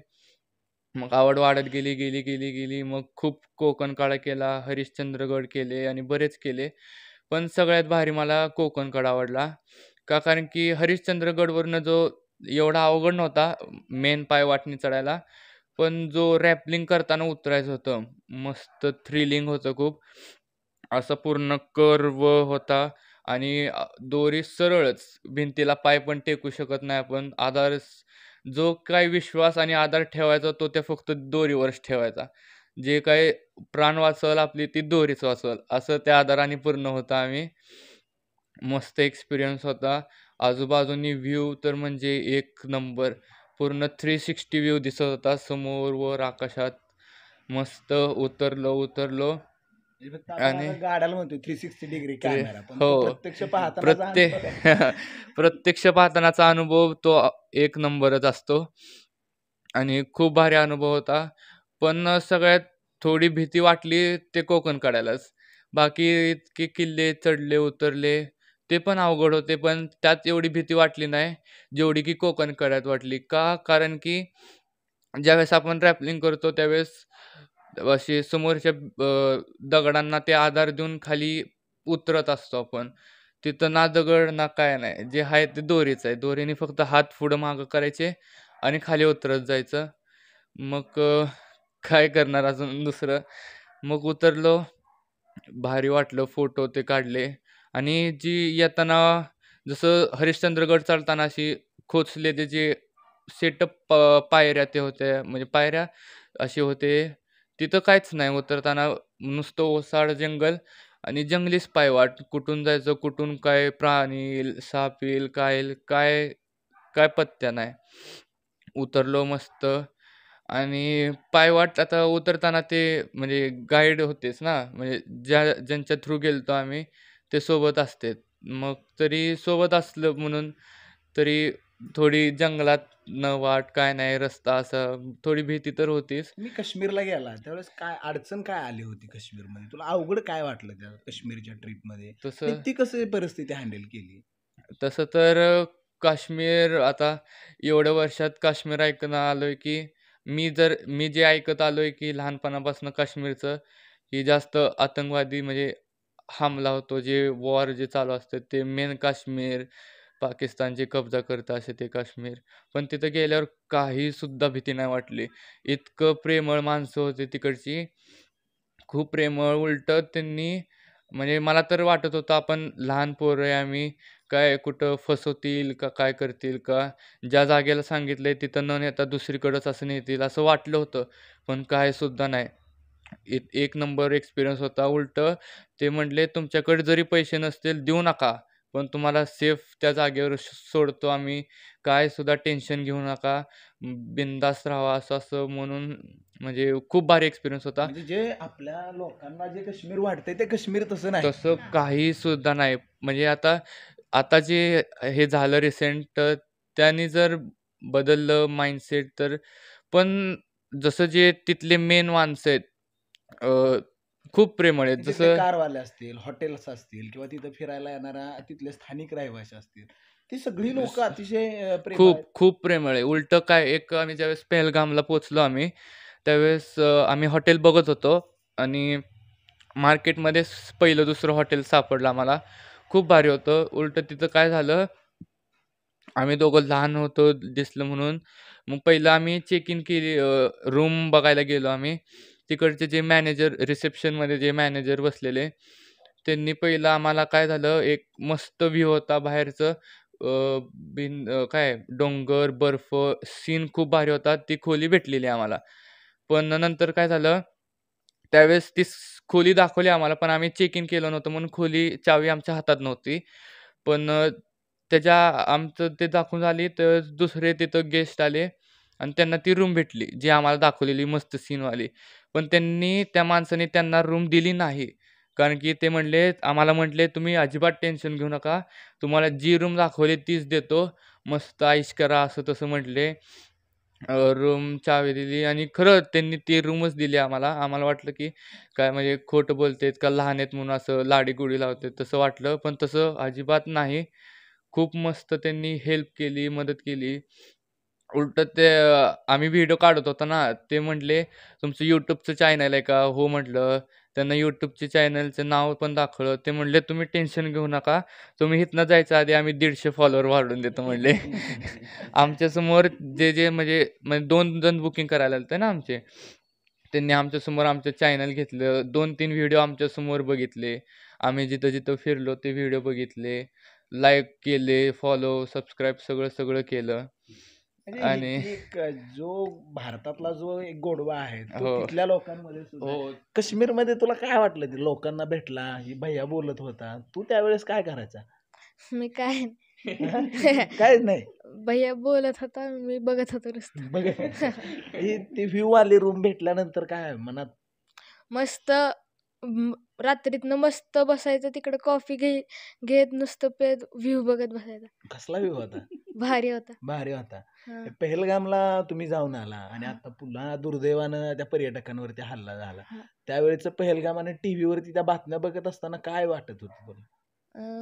मग आवड वाढत गेली गेली गेली गेली. मग खूप कोकण काळा केला, हरिश्चंद्रगड केले आणि बरेच केले. पण सगळ्यात भारी मला कोकणकड आवडला. कारण की हरिश्चंद्रगडवरनं जो एवढा अवघड नव्हता मेन पायवाटणी चढायला, पण जो रॅपलिंग करताना उतरायचं होतं, मस्त थ्रिलिंग होतं खूप. असं पूर्ण कर्व होता आणि दोरी सरळच, भिंतीला पाय पण टेकू शकत नाही आपण. जो काही विश्वास आणि आधार ठेवायचा तो त्या फक्त दोरीवरच ठेवायचा. जे काही प्राण वाचवल आपली ती दोरीच वाचवल, असं त्या आधाराने पूर्ण होतं आम्ही. मस्त एक्सपिरियन्स होता. आजूबाजूनी व्ह्यू तर म्हणजे एक नंबर, पूर्ण 360 व्ह्यू दिसत होता, समोर वर आकाशात. मस्त उतरलो म्हणजे फक्त आपण आणि आता गाड्याला म्हणतो 360 डिग्री कॅमेरा, पण हो. तो प्रत्यक्ष पाहतानाचा प्रत्येक अनुभव आहे. प्रत्यक्ष पाहतानाचा अनुभव तो एक नंबरच असतो आणि खूप भारी अनुभव होता. पण सगळ्यात थोडी भीती वाटली ते कोकण कड्यालाच. बाकी इतके किल्ले चढले, उतरले ते पण अवघड होते. पण त्यात एवढी भीती वाटली नाही, जेवढी की कोकण कड्यात वाटली. का? कारण की ज्यावेळेस आपण रॅपलिंग करतो त्यावेळेस अशी समोरच्या दगडांना ते आधार देऊन खाली उतरत असतो आपण. तिथं ना दगड ना काय नाही. जे आहे ते दोरीच आहे. दोरीने फक्त हात पुढं मागं करायचे आणि खाली उतरत जायचं. मग काय करणार अजून दुसरं. मग उतरलो. भारी वाटलं. फोटो ते काढले आणि जी येताना जसं हरिश्चंद्रगड चढताना अशी खोचले त्याचे सेटअप पायऱ्या ते होत्या. म्हणजे पायऱ्या असे होते. तिथं काहीच नाही. उतरताना नुसतं ओसाड जंगल आणि जंगलीच पायवाट. कुठून जायचं, कुठून काय प्राणी येईल, साप येईल, काय येईल, काय काय पत्त्या नाही. उतरलो मस्त आणि पायवाट आता उतरताना ते म्हणजे गाईड होतेच ना, म्हणजे ज्यांच्या थ्रू गेलतो आम्ही ते सोबत असतेत. मग तरी सोबत असलं म्हणून तरी थोडी जंगलात न वाट काय नाही रस्ता असं थोडी भीती तर होतीच. तुम्ही काश्मीरला गेला त्यावेळेस काय अडचण काय आली होती काश्मीरमध्ये? तुला अवघड काय वाटलं त्या काश्मीरच्या ट्रिपमध्ये आणि तसं ती कसं परिस्थिती हँडल केली? तसं तर काश्मीर आता एवढ्या वर्षात काश्मीर ऐकून आलोय की मी जे ऐकत आलोय की लहानपणापासून काश्मीरचं की जास्त आतंकवादी म्हणजे हमला होतो. जे वॉर जे चालू असतं ते मेन काश्मीर, पाकिस्तान जे कब्जा करतं असे ते काश्मीर. पण तिथं गेल्यावर काही सुद्धा भीती नाही वाटली. इतकं प्रेमळ माणसं होती तिकडची. खूप प्रेमळ. उलटं त्यांनी म्हणजे मला तर वाटत होतं आपण लहान पोरं आहे आम्ही, काय कुठं फसवतील का काय करतील का? ज्या जागेला सांगितलंय तिथं न नेता दुसरीकडंच असं नेतील असं वाटलं होतं. पण काय सुद्धा नाही. एक नंबर एक्सपिरियन्स होता. उलटं ते म्हटले, "तुमच्याकडे जरी पैसे नसतील देऊ नका, पण तुम्हाला सेफ त्या जागेवर सोडतो आम्ही. काय सुद्धा टेन्शन घेऊ नका. बिनधास्त राहावा." असं-असं म्हणून म्हणजे खूप भारी एक्सपिरियन्स होता. म्हणजे जे आपल्या लोकांना जे काश्मीर वाटतंय ते काश्मीर तसं नाही. तसं काही सुद्धा नाही. म्हणजे आता आता जे हे झालं रिसेंट त्यांनी जर बदललं माइंडसेट तर पण जसं जे तिथले मेन माणसं आहेत खूप प्रेमळ आहेत. तिथले जसं कारवाले असतील, हॉटेल्स असतील किंवा तिथं फिरायला येणाऱ्या तिथले स्थानिक रहिवासी असतील, ती सगळी लोक अतिशय प्रेमळ खूप आहेत. खूप प्रेमळ आहे. उलटं काय एक आम्ही ज्यावेळेस पेहलगामला पोहोचलो आम्ही, त्यावेळेस आम्ही हॉटेल बघत होतो आणि मार्केटमध्येच पहिलं दुसरं हॉटेल सापडलं आम्हाला. खूप भारी होतं. उलटं तिथं काय झालं, आम्ही दोघं लहान होतो दिसलं म्हणून. मग पहिलं आम्ही चेक इन केली रूम बघायला गेलो आम्ही. तिकडचे जे मॅनेजर रिसेप्शनमध्ये जे मॅनेजर बसलेले, त्यांनी पहिलं आम्हाला काय झालं, एक मस्त व्ह्यू होता बाहेरचं काय डोंगर, बर्फ, सीन खूप भारी होता. ती खोली भेटलेली आम्हाला. पण नंतर काय झालं, त्यावेळेस ती खोली दाखवली आम्हाला, पण आम्ही चेक इन केलं नव्हतं म्हणून खोली चावी आमच्या हातात नव्हती. पण त्याच्या आमचं ते दाखवून झाली तर दुसरे तिथं गेस्ट आले आणि त्यांना ती रूम भेटली, जी आम्हाला दाखवलेली मस्त सीनवाली. पण त्या माणसाने त्यांना रूम दिली नाही. कारण की ते आम्हाला म्हटले, "तुम्ही अजिबात टेन्शन घेऊ नका. तुम्हाला जी रूम दाखवली तीच देतो. मस्त ऐश करा." असं तसं म्हटले. रूम चावी दिली आणि खरं त्यांनी ती रूमच दिली आम्हाला. आम्हाला वाटलं की काय म्हणजे खोटं बोलतेत का लहान आहेत म्हणून असं लाडीगोडी लावतात तसं वाटलं. पण तसं अजिबात नाही. खूप मस्त त्यांनी हेल्प केली, मदत केली. उलटं ते आम्ही व्हिडिओ काढत होतो ना, ते म्हटले, "तुमचं YouTubeचं चॅनल आहे का?" हो म्हटलं. त्यांना YouTubeचे चॅनलचं नाव पण दाखवलं. ते म्हटले, "तुम्ही टेन्शन घेऊ नका. तुम्ही इथनं जायच्या आधी आम्ही 150 फॉलोवर वाढवून देतो" म्हटले. आमच्यासमोर जे म्हणजे 2 जण बुकिंग करायला आले होते ना आमचे. त्यांनी आमच्यासमोर आमचं चॅनल घेतलं. 2-3 व्हिडिओ आमच्यासमोर बघितले. आम्ही जिथं-जिथं फिरलो ते व्हिडिओ बघितले. लाईक केले, फॉलो, सबस्क्राईब सगळं केलं. म्हणजे आणि ही एक जो भारतातला जो एक गोडवा आहे तो हो. तिथल्या लोकांमध्ये सुद्धा आहे. हो. काश्मीरमध्ये तुला काय वाटलं ते लोकांना भेटला, ही भैया बोलत होता, तू त्यावेळेस काय करायचा? मी काय काय नाही भैया बोलत होता, मी बघत होतो नुसतं. बघ ही ती व्ह्यू आली रूम भेटल्यानंतर काय मनात? मस्त रात्रीतनं मस्त बसायचं तिकडं कॉफी घेत नुसतं पेत व्ह्यू बघत बसायचा. कसला व्ह्यू होता? भारी होता. भारी होता. हा. पहलगामला तुम्ही जाऊन आला आणि आता पुन्हा दुर्दैवानं त्या पर्यटकांवरती हल्ला झाला. हा. त्यावेळेचं पहलगामानं टीव्हीवरती त्या बातम्या बघत असताना काय वाटत होतं तुला?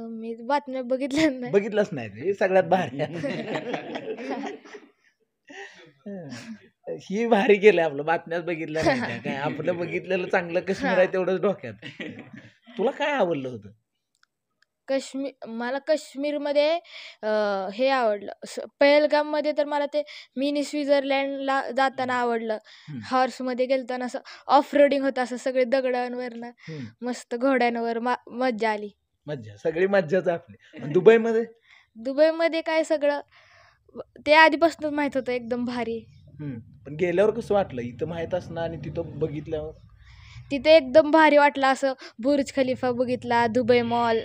मी बातम्या बघितल्या नाही. बघितलंच नाही हे सगळ्यात भारी ही भारी केलंय आपलं, बातम्याच बघितल्या नाही त्या. काय आपलं बघितलेलं चांगलं काश्मीर आहे तेवढंच डोक्यात. तुला काय आवडलं होतं? मला काश्मीरमध्ये हे आवडलं. पहलगाममध्ये तर मला ते मिनी स्वित्झर्लंडला जाताना आवडलं. हॉर्समध्ये गेलताना असं ऑफ रोडिंग होतं, असं सगळे दगडांवरनं हम्म. मस्त घोड्यांवर मज्जा आली. मज्जा, सगळी मज्जाच आपली. आणि दुबईमध्ये? दुबईमध्ये काय सगळं ते आधीपासूनच माहित होतं, एकदम भारी. पण गेल्यावर कसं वाटलं? इथं माहित असणार आणि तिथं बघितल्यावर? तिथे एकदम भारी वाटलं. असं बुर्ज खलिफा बघितला, दुबई मॉल,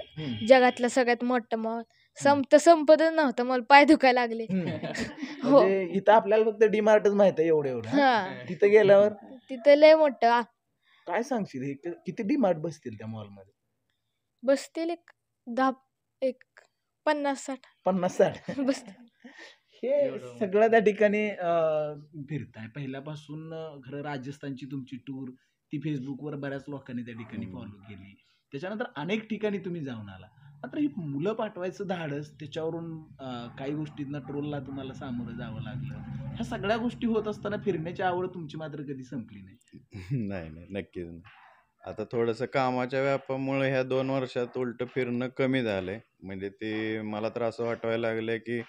जगातला सगळ्यात मोठा मॉल. संपतच नव्हतं, मला पाय दुखायला लागले. हो. म्हणजे इथं आपल्याला फक्त डीमार्टच माहित आहे एवढं. हा. तिथं गेल्यावर तिथं लय मोठं काय सांगशील? हे किती डीमार्ट बसतील त्या मॉलमध्ये? बसतील एक 50-60 50-60 बसतील. हे सगळं त्या ठिकाणी फिरताय पहिल्यापासून. खरं राजस्थानची तुमची टूर ती फेसबुकवर बऱ्याच लोकांनी त्या ठिकाणी फॉलो केली. त्याच्यानंतर अनेक ठिकाणी तुम्ही जाऊन आला. मात्र ही मुलं पाठवायचं धाडस, त्याच्यावरून काही गोष्टींना ट्रोलला तुम्हाला सामोरं जावं लागलं. ह्या सगळ्या गोष्टी होत असताना फिरण्याची आवड तुमची मात्र कधी संपली नाही? नाही नाही, नक्कीच नाही. आता थोडंसं कामाच्या व्यापामुळे ह्या 2 वर्षात उलटं फिरणं कमी झालंय. म्हणजे ते मला तर असं वाटायला लागलंय की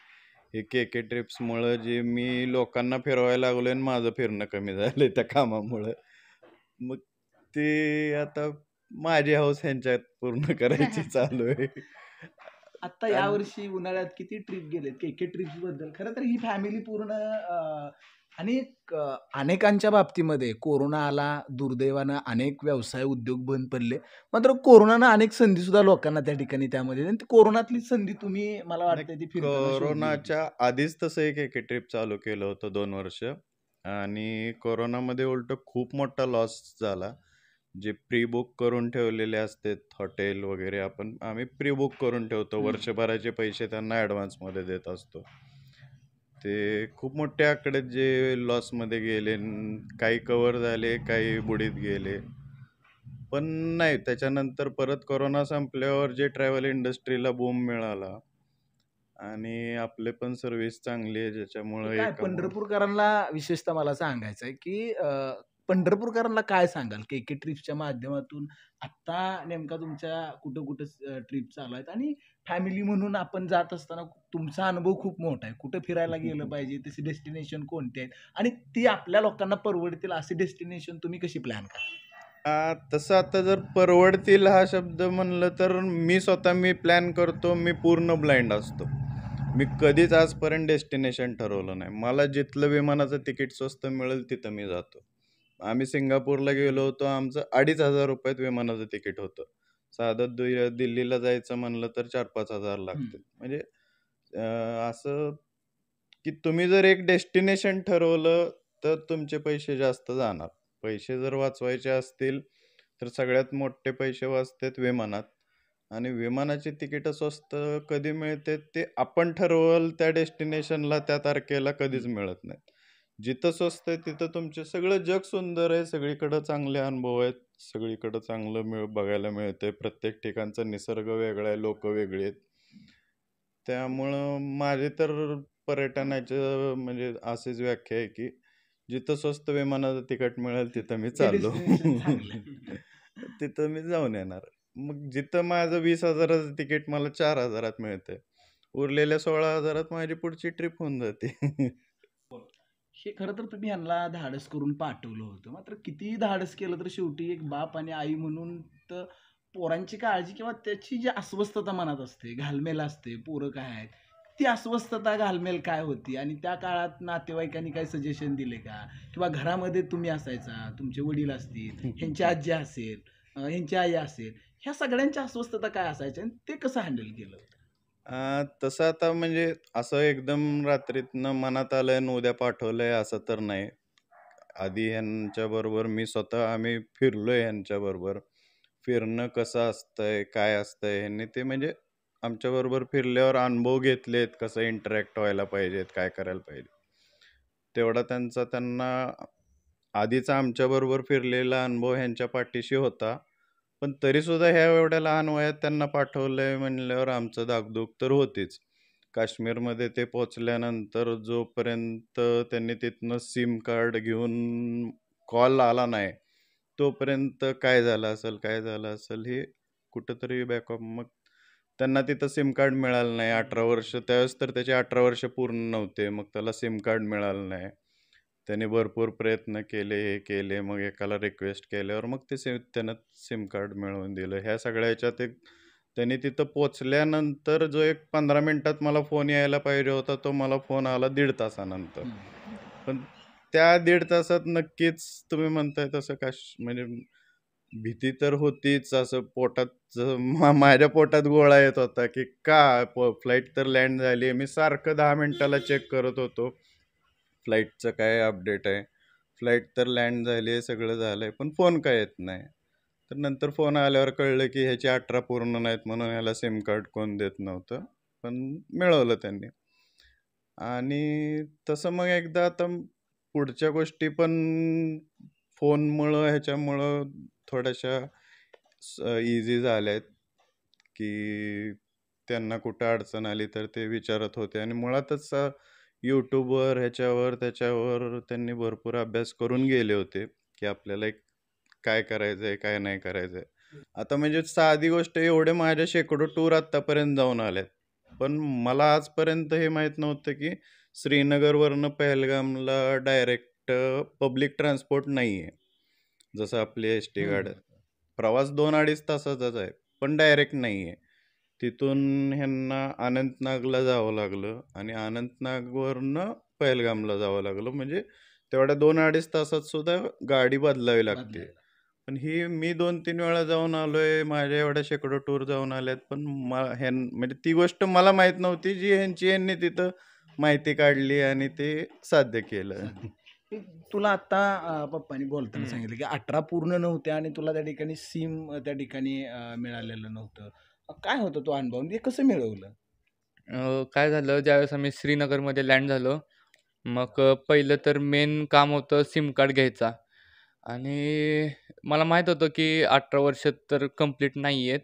हे के ट्रिप्समुळं जे मी लोकांना फिरवायला लागलोय आणि माझं फिरणं कमी झालंय त्या कामामुळं. मग ते आता माझी हौस ह्यांच्यात पूर्ण करायची चालू आहे. आता यावर्षी उन्हाळ्यात किती ट्रिप गेलेत? के ट्रिप्स बद्दल खरं तर ही फॅमिली पूर्ण आणि अनेकांच्या बाबतीमध्ये कोरोना आला, दुर्दैवानं अनेक व्यवसाय उद्योग बंद पडले. मात्र कोरोनानं अनेक संधी सुद्धा लोकांना त्या ठिकाणी त्यामध्ये, आणि ती कोरोनातली संधी तुम्ही मला वाटतंय ती फिरताना शोधली होती. कोरोनाच्या आधीच तसं एक ट्रिप चालू केलं होतं 2 वर्ष, आणि कोरोनामध्ये उलट खूप मोठा लॉस झाला. जे प्री बुक करून ठेवलेले असतात हॉटेल वगैरे, आम्ही प्री बुक करून ठेवतो, वर्षभराचे पैसे त्यांना ॲडव्हान्समध्ये देत असतो. ते खूप मोठे आकडे जे लॉसमध्ये गेले, काही कव्हर झाले, काही बुडीत गेले. पण नाही, त्याच्यानंतर परत कोरोना संपल्यावर जे ट्रॅव्हल इंडस्ट्रीला बूम मिळाला आणि आपले पण सर्व्हिस चांगली आहे, ज्याच्यामुळे काय पंढरपूरकरांना विशेषतः मला सांगायचं आहे की पंढरपूरकरांना काय सांगाल के ट्रिप्सच्या माध्यमातून? आत्ता नेमका तुमच्या कुठं ट्रिप चालू आहेत आणि फॅमिली म्हणून आपण जात असताना तुमचा अनुभव खूप मोठा आहे. कुठं फिरायला गेलं पाहिजे, तसे डेस्टिनेशन कोणते आहेत आणि ती आपल्या लोकांना परवडतील असे डेस्टिनेशन तुम्ही कशी प्लॅन करा? तसं आता जर परवडतील हा शब्द म्हणलं तर मी प्लॅन करतो. मी पूर्ण ब्लाइंड असतो. मी कधीच आजपर्यंत डेस्टिनेशन ठरवलं नाही. मला जिथलं विमानाचं तिकीट स्वस्त मिळेल तिथं मी जातो. आम्ही सिंगापूरला गेलो होतो, आमचं 2,500 रुपयात विमानाचं तिकीट होतं. साधं दिल्लीला जायचं म्हणलं तर 4-5 हजार लागते. म्हणजे असं की तुम्ही जर एक डेस्टिनेशन ठरवलं तर तुमचे पैसे जास्त जाणार. पैसे जर वाचवायचे असतील तर सगळ्यात मोठे पैसे वाचतात विमानात, आणि विमानाची तिकीटं स्वस्त कधी मिळते ते आपण ठरवल त्या डेस्टिनेशनला त्या तारखेला कधीच मिळत नाही. जिथं स्वस्त आहे तिथं तुमचे सगळं जग सुंदर आहे, सगळीकडं चांगले अनुभव आहेत, सगळीकडं चांगलं बघायला मिळतंय. प्रत्येक ठिकाणचा निसर्ग वेगळा आहे, लोक वेगळी आहेत. त्यामुळं माझी तर पर्यटनाचं म्हणजे अशीच व्याख्या आहे की जिथं स्वस्त विमानाचं तिकीट मिळेल तिथं मी चाललो. तिथं मी जाऊन येणार. मग जिथं माझं 20,000चं तिकीट मला 4,000त मिळतंय, उरलेल्या 16,000त माझी पुढची ट्रिप होऊन जाते. हे खरं तर तुम्ही यांना धाडस करून पाठवलं होतं. मात्र कितीही धाडस केलं तर शेवटी एक बाप आणि आई म्हणून तर पोरांची काळजी किंवा त्याची जी अस्वस्थता मनात असते, घालमेल असते, पोरं काय आहेत, ती अस्वस्थता घालमेल काय होती आणि त्या काळात नातेवाईकांनी काही सजेशन दिले का? किंवा घरामध्ये तुम्ही असायचा, तुमचे वडील असतील, ह्यांची आजी असेल, ह्यांची आई असेल, ह्या सगळ्यांची अस्वस्थता काय असायची आणि ते कसं हँडल केलं? तसं आता म्हणजे असं एकदम रात्रीतनं मनात आलंय आणि उद्या पाठवलंय असं तर नाही. आधी ह्यांच्याबरोबर मी स्वतः आम्ही फिरलोय ह्यांच्याबरोबर. फिरणं कसं असतंय, काय असतंय, ह्यांनी ते म्हणजे आमच्याबरोबर फिरल्यावर अनुभव घेतलेत, कसं इंटरॅक्ट व्हायला पाहिजेत, काय करायला पाहिजे. तेवढा त्यांना आधीचा आमच्याबरोबर फिरलेला अनुभव ह्यांच्या पाठीशी होता. पण तरीसुद्धा ह्या एवढ्या लहान वयात त्यांना पाठवलंय म्हणल्यावर आमचं धाकधूक तर होतीच. काश्मीरमध्ये ते पोचल्यानंतर जोपर्यंत त्यांनी तिथनं सिम कार्ड घेऊन कॉल आला नाही, तोपर्यंत काय झालं असेल हे कुठंतरी बॅकअप. मग त्यांना तिथं सिम कार्ड मिळालं नाही. 18 वर्ष त्यावेळेस तर त्याचे 18 वर्ष पूर्ण नव्हते. मग त्याला सिम कार्ड मिळालं नाही. त्याने भरपूर प्रयत्न केले, हे केले. मग एकाला रिक्वेस्ट केल्यावर मग ते त्यानं सिम कार्ड मिळवून दिलं. ह्या सगळ्या ह्याच्यात त्यांनी तिथं पोचल्यानंतर जो एक 15 मिनिटात मला फोन यायला पाहिजे होता, तो मला फोन आला 1.5 तासानंतर. पण त्या 1.5 तासात नक्कीच तुम्ही म्हणताय तसं म्हणजे भीती तर होतीच. असं पोटात माझ्या पोटात गोळा येत होता की फ्लाईट तर लँड झाली. मी सारखं 10 मिनिटाला चेक करत होतो फ्लाईटचं काय अपडेट आहे. फ्लाईट तर लँड झाली आहे, सगळं झालं आहे, पण फोन काय येत नाही. तर नंतर फोन आल्यावर कळलं की ह्याची 18 पूर्ण नाहीत म्हणून ह्याला सिम कार्ड कोण देत नव्हतं. पण मिळवलं त्यांनी. आणि तसं मग एकदा आता पुढच्या गोष्टी पण फोनमुळं ह्याच्यामुळं थोड्याशा इझी झाल्या आहेत की त्यांना कुठं अडचण आली तर ते विचारत होते. आणि मुळातच यूट्यूबवर ह्याच्यावर त्याच्यावर त्यांनी भरपूर अभ्यास करून गेले होते की आपल्याला काय करायचंय, काय नाही करायचंय. आता म्हणजे साधी गोष्ट, एवढे माझ्या शेकडो टूर आत्तापर्यंत जाऊन आल्यात, पण मला आजपर्यंत हे माहीत नव्हतं की श्रीनगरवरनं पहलगामला डायरेक्ट पब्लिक ट्रान्सपोर्ट नाही आहे. जसं आपली एस टी गाड्या. प्रवास 2-2.5 तासाचाच आहे, पण डायरेक्ट नाही आहे. तिथून ह्यांना अनंतनागला जावं लागलं आणि अनंतनागवरनं पहलगामला जावं लागलं. म्हणजे तेवढ्या 2-2.5 तासात सुद्धा गाडी बदलावी लागते. पण ही मी 2-3 वेळा जाऊन आलोय, माझ्या एवढ्या शेकडो टूर जाऊन आल्यात, पण म्हणजे ती गोष्ट मला माहीत नव्हती जी ह्यांनी तिथं माहिती काढली आणि ते साध्य केलं. तुला आता पप्पांनी बोलताना सांगितलं की 18 पूर्ण नव्हते आणि तुला त्या ठिकाणी सिम त्या ठिकाणी मिळालेलं नव्हतं. काय होतं तो अनुभव, म्हणजे कसं मिळवलं? काय झालं, ज्यावेळेस आम्ही श्रीनगरमध्ये लँड झालो, मग पहिलं तर मेन काम होतं सिम कार्ड घ्यायचा. आणि मला माहीत होतं की 18 वर्ष तर कंप्लीट नाही आहेत.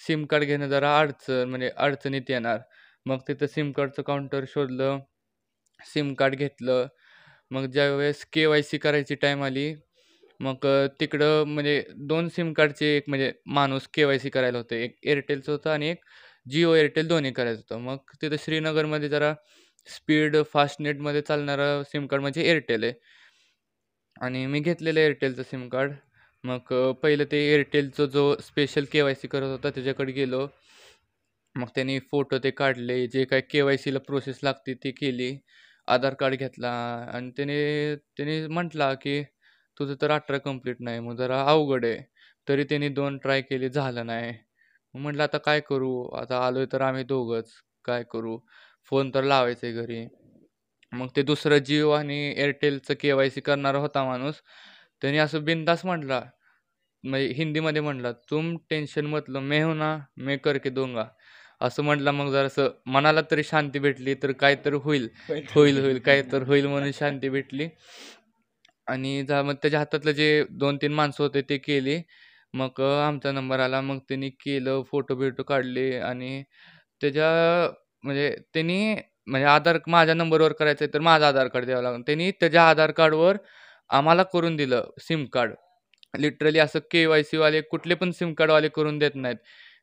सिम कार्ड घेणं जरा म्हणजे अडचणीत येणार. मग तिथं सिम कार्डचं काउंटर शोधलं, सिम कार्ड घेतलं. मग ज्यावेळेस KYC करायची टाईम आली, मग तिकडं म्हणजे 2 सिम कार्डचे एक म्हणजे माणूस KYC करायला होतं. एक एअरटेलचं होतं आणि एक जिओ एअरटेल दोन्ही करायचं होतं. मग तिथं श्रीनगरमध्ये जरा स्पीड फास्ट नेटमध्ये चालणारा सिम कार्ड म्हणजे एअरटेल आहे. आणि मी घेतलेलं एअरटेलचं सिम कार्ड. मग पहिलं ते एअरटेलचं जो स्पेशल KYC करत होता त्याच्याकडे गेलो. मग त्यांनी फोटो ते काढले, जे काय KYCला प्रोसेस लागते ती केली. आधार कार्ड घेतला आणि त्याने म्हटला की तुझं तर 18 कंप्लीट नाही, मग जरा अवघड आहे. तरी त्यांनी 2 ट्राय केले, झालं नाही. मग म्हटलं आता काय करू? आता आलोय तर आम्ही दोघंच, काय करू? फोन तर लावायचा आहे घरी. मग ते दुसरं जिओ आणि एअरटेलचं KYC करणारा होता माणूस. त्याने असं बिनधास्त म्हटला, म्हणजे हिंदीमध्ये म्हटला, तुम टेन्शन मत लो, मैं हूं ना, मैं करके दूंगा. असं म्हटलं. मग जरासं मनाला तरी शांती भेटली, तर काय तर होईल काय तर होईल म्हणून शांती भेटली. आणि मग त्याच्या हातातलं जे 2-3 माणसं होते ते केली. मग आमचा नंबर आला. मग त्यांनी केलं, फोटो काढले आणि त्याच्या म्हणजे त्यांनी म्हणजे माझ्या नंबरवर करायचं आहे तर माझं आधार कार्ड द्यावं लागेल. त्यांनी त्याच्या आधार कार्डवर आम्हाला करून दिलं सिम कार्ड. लिटरली असं KYCवाले कुठले पण सिम कार्डवाले करून देत नाहीत,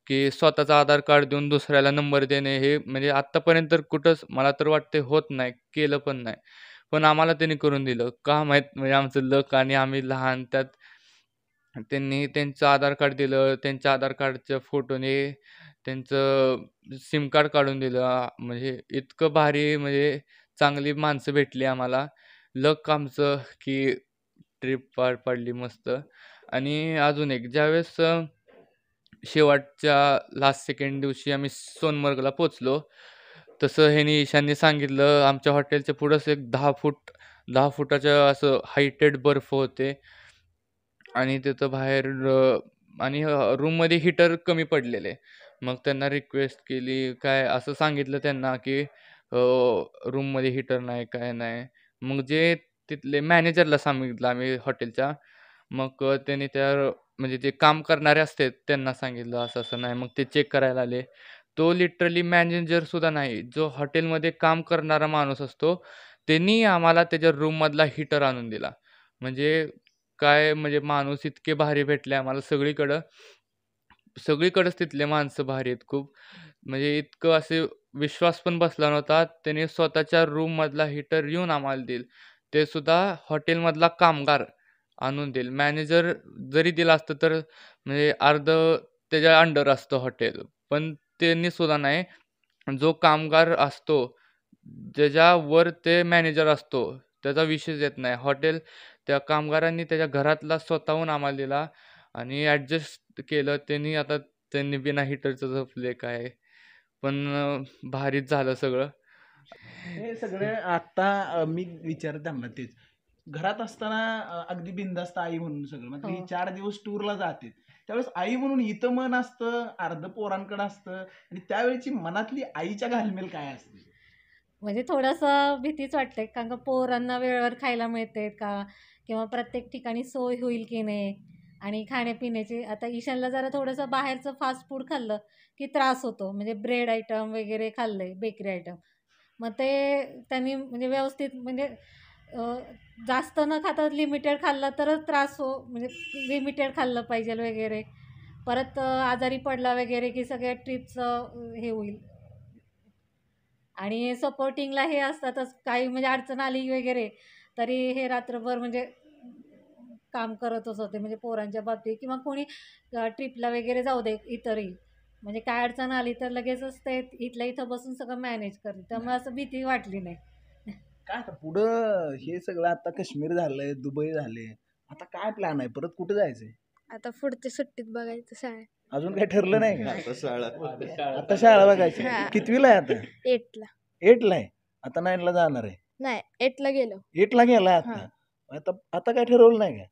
की स्वतःचं आधार कार्ड देऊन दुसऱ्याला नंबर देणे. हे म्हणजे आत्तापर्यंत तर कुठंच मला तर वाटते होत नाही, केलं पण नाही. पण आम्हाला त्यांनी करून दिलं. का माहीत, म्हणजे आमचं लक आणि आम्ही लहान त्यात. त्यांनी त्यांचं आधार कार्ड दिलं. त्यांच्या आधार कार्डच्या फोटोने त्यांचं सिम कार्ड काढून दिलं. म्हणजे इतकं भारी, म्हणजे चांगली माणसं भेटली आम्हाला. लक आमचं की ट्रिप पार पडली मस्त. आणि अजून एक, ज्यावेळेस शेवटच्या लास्ट सेकंड दिवशी आम्ही सोनमर्गला पोचलो, तसं ईशाननी सांगितलं, आमच्या हॉटेलच्या पुढंच एक 10 फुटाचं असं हायटेड बर्फ होते. आणि तिथं बाहेर आणि रूममध्ये हीटर कमी पडलेले. मग त्यांना रिक्वेस्ट केली, काय असं सांगितलं त्यांना, की रूममध्ये हीटर नाही, काय नाही. मग जे तिथले मॅनेजरला सांगितलं आम्ही हॉटेलच्या. मग त्यांनी म्हणजे जे काम करणारे असते त्यांना सांगितलं असं-असं नाही. मग ते चेक करायला आले. तो लिटरली मॅनेजरसुद्धा नाही, जो हॉटेलमध्ये काम करणारा माणूस असतो, त्यांनी आम्हाला त्याच्या रूममधला हीटर आणून दिला. म्हणजे काय म्हणजे माणूस इतके भारी भेटले आम्हाला सगळीकडं. सगळीकडेच तिथले माणसं भारी आहेत खूप. म्हणजे इतकं असे विश्वास पण बसला नव्हता. त्याने स्वतःच्या रूममधला हीटर येऊन आम्हाला देईल. ते सुद्धा हॉटेलमधला कामगार आणून देईल. मॅनेजर जरी दिलं असतं तर म्हणजे अर्धं त्याच्या अंडर असतं हॉटेल. पण त्यांनी सुद्धा नाही. जो कामगार असतो, ज्याच्यावर ते मॅनेजर असतो, त्याचा विषयच येत नाही. हॉटेल त्या कामगारांनी त्याच्या घरातला स्वतःहून आम्हाला दिला आणि ॲडजस्ट केलं त्यांनी. आता त्यांनी बिना हीटरचं झोपले काय. पण भारीच झालं सगळं. हे सगळे आता मी विचारत त्यांना तेच. घरात असताना अगदी बिनधास्त आई म्हणून सगळं. मग ही हो. 4 दिवस टूरला जाते. त्यावेळेस आई म्हणून इथं मन असतं, अर्ध पोरांकडे असतं आणि त्यावेळची मनातली आईच्या घालमेल काय असते? म्हणजे थोडंसं भीतीच वाटते, कारण का पोरांना वेळेवर खायला मिळते का? किंवा प्रत्येक ठिकाणी सोय होईल की नाही? आणि खाण्यापिण्याची आता ईशानला जरा थोडंसं बाहेरचं फास्ट फूड खाल्लं की त्रास होतो. म्हणजे ब्रेड आयटम वगैरे खाल्ले, बेकरी आयटम. मग ते त्यांनी म्हणजे व्यवस्थित म्हणजे अ, जास्त न खाता लिमिटेड खाल्लं तरच त्रास म्हणजे लिमिटेड खाल्लं पाहिजे वगैरे. परत आजारी पडला वगैरे की सगळ्या ट्रिपचं हे होईल. आणि सपोर्टिंगला हे असतातच, काही म्हणजे अडचण आली वगैरे तरी हे रात्रभर म्हणजे काम करतच होते. म्हणजे पोरांच्या बाबतीत किंवा कोणी ट्रिपला वगैरे जाऊ दे इतरही. म्हणजे काय अडचण आली तर लगेचच ते इथल्या इथं बसून सगळं मॅनेज करते. त्यामुळे असं भीती वाटली नाही. काय आता पुढं हे सगळं आता काश्मीर झालंय, दुबई झाले. आता काय प्लॅन आहे? परत कुठं जायचंय? आता पुढच्या सुट्टीत बघायचं शाळा अजून काही ठरलं नाही का? आता शाळा आता शाळा बघायची. हा. कितवीला आहे आता? 8ला 8ला आहे. आता 9ला जाणार आहे. नाही 8ला गेलो. 8ला गेलाय हा. आता. आता आता काय ठरवलं नाही का?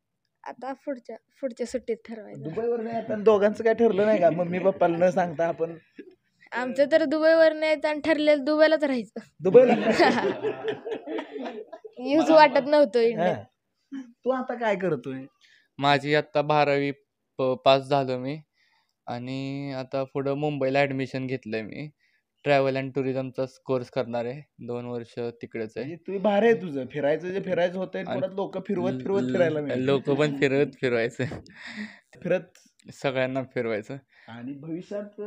आता पुढच्या सुट्टीत ठरवायचं. दुबईवर नाही आता दोघांचं काय ठरलं नाही का? मम्मी पप्पाला न सांगता आपण आमचं तर दुबईवर नाही आणि ठरलेलं दुबईलाच राहायचं. दुबईला यूज वाटत नव्हतं हा. इंडियात. तू आता काय करतोय? माझी आत्ता 12वी पास झालो मी आणि आता पुढं मुंबईला ॲडमिशन घेतलं आहे मी. ट्रॅव्हल अँड टुरिझमचा कोर्स करणार आहे. 2 वर्ष तिकडेच आहे. म्हणजे तू भारी आहे तुझं. फिरायचं जे फिरायचं होतंय आणि परत लोक फिरवत फिरायला मिळतील. लोकं पण फिरवायचं. फिरत सगळ्यांना फिरवायचं. आणि भविष्यात